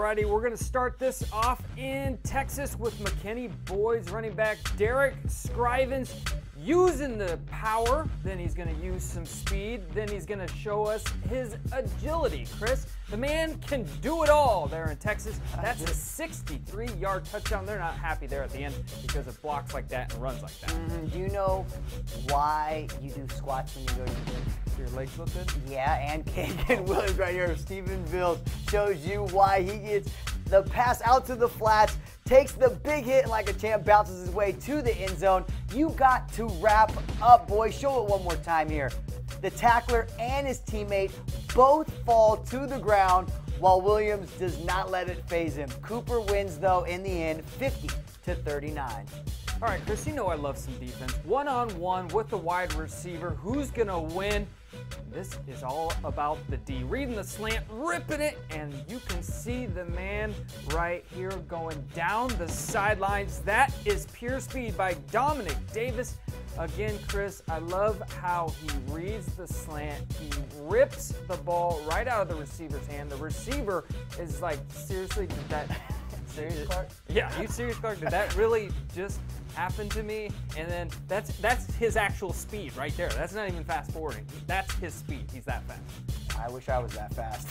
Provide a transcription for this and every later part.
Alrighty, we're going to start this off in Texas with McKinney boys running back DERICK SCRIVENS using the power. Then he's going to use some speed. Then he's going to show us his agility. Chris, the man can do it all there in Texas. That's a 63-yard touchdown. They're not happy there at the end because of blocks like that and runs like that. Do you know why you do squats when you go to the gym? Your legs look good? Yeah, and KAEGUN Williams right here, Stephenville, shows you why he gets the pass out to the flats, takes the big hit and like a champ bounces his way to the end zone. You got to wrap up, boys. Show it one more time here. The tackler and his teammate both fall to the ground while Williams does not let it faze him. Cooper wins, though, in the end, 50-39. All right, Chris, you know I love some defense. One-on-one with the wide receiver. Who's going to win? This is all about the D. Reading the slant, ripping it, and you can see the man right here going down the sidelines. That is pure speed by Dominic Davis. Again, Chris, I love how he reads the slant. He rips the ball right out of the receiver's hand. The receiver is like, seriously, did that... Serious, Clark? Yeah, you serious, Clark? Did that really just happen to me? And then that's his actual speed right there. That's not even fast forwarding. That's his speed. He's that fast. I wish I was that fast.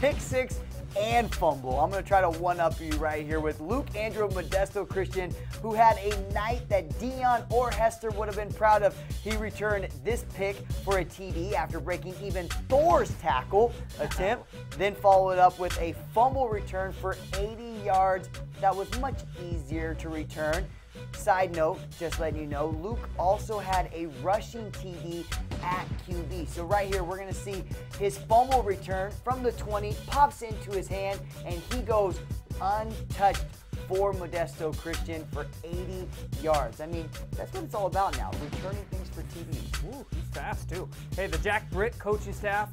Pick six and fumble. I'm going to try to one-up you right here with Luke Andrew of Modesto Christian, who had a night that Dion or Hester would have been proud of. He returned this pick for a TD after breaking even Thor's tackle attempt, then followed up with a fumble return for 80 yards. That was much easier to return. Side note, just letting you know, Luke also had a rushing TD at QB. So right here, we're going to see his fumble return from the 20, pops into his hand, and he goes untouched for Modesto Christian for 80 yards. I mean, that's what it's all about now, returning things for TDs. Ooh, he's fast too. Hey, the Jack Britt coaching staff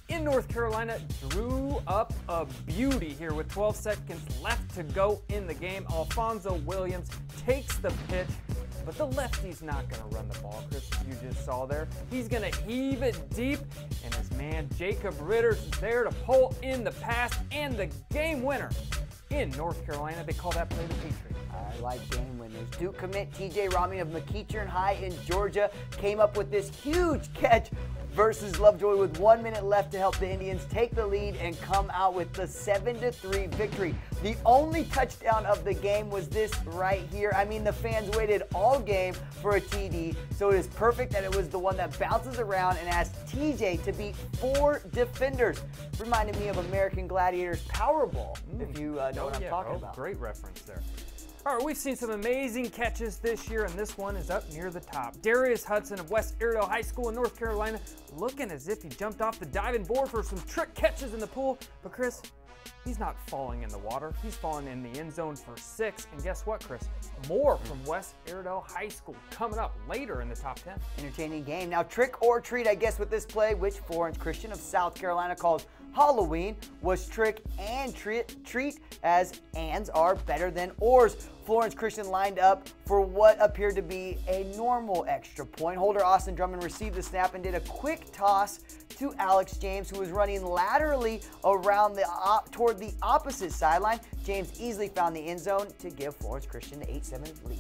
in North Carolina drew up a beauty here with 12 seconds left to go in the game. Alfonso Williams takes the pitch, but the lefty's not going to run the ball, Chris, as you just saw there. He's going to heave it deep, and his man Jacob Ritter's there to pull in the pass and the game winner. In North Carolina, they call that play the Patriot. I like game winners. Duke commit TJ Rami of McEachern High in Georgia came up with this huge catch versus Lovejoy with 1 minute left to help the Indians take the lead and come out with the 7-3 victory. The only touchdown of the game was this right here. I mean, the fans waited all game for a TD, so it is perfect that it was the one that bounces around and asked TJ to beat 4 defenders. Reminded me of American Gladiators Powerball, if you know what I'm talking about. Great reference there. All right, we've seen some amazing catches this year, and this one is up near the top. DARIUS HUDSON of West Iredell High School in North Carolina, looking as if he jumped off the diving board for some trick catches in the pool. But Chris, he's not falling in the water. He's falling in the end zone for 6. And guess what, Chris? More from West Iredell High School coming up later in the top 10. Entertaining game. Now, trick or treat, I guess, with this play, which Florence Christian of South Carolina calls Halloween, was trick and treat, as ands are better than ors. Florence Christian lined up for what appeared to be a normal extra point. Holder Austin Drummond received the snap and did a quick toss to Alex James, who was running laterally around toward the opposite sideline. James easily found the end zone to give Florence Christian the 8-7 lead.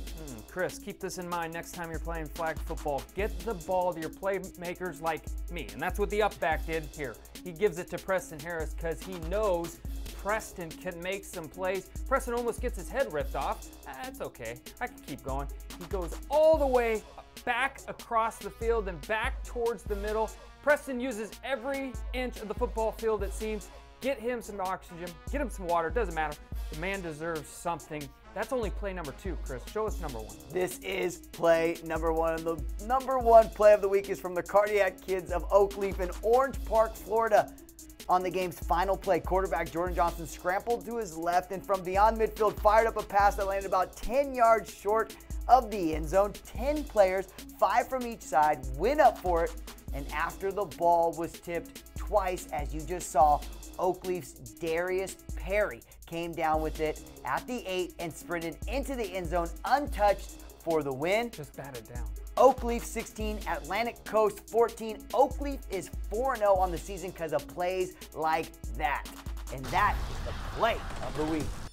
Chris, keep this in mind next time you're playing flag football. Get the ball to your playmakers like me, and that's what the up back did here. He gives it to Preston Harris because he knows Preston can make some plays. Preston almost gets his head ripped off. That's okay. I can keep going. He goes all the way back across the field and back towards the middle. Preston uses every inch of the football field, it seems. Get him some oxygen, get him some water, doesn't matter. The man deserves something. That's only play number 2, Chris. Show us number 1. This is play number 1. And the number 1 play of the week is from the Cardiac Kids of Oakleaf in Orange Park, Florida. On the game's final play, quarterback Jordan Johnson scrambled to his left and from beyond midfield fired up a pass that landed about 10 yards short of the end zone. 10 players, 5 from each side, went up for it, and after the ball was tipped twice, as you just saw, Oakleaf's Darius Perry came down with it at the 8 and sprinted into the end zone untouched for the win. Just batted down. Oakleaf 16, Atlantic Coast 14. Oakleaf is 4-0 on the season because of plays like that. and that is the play of the week.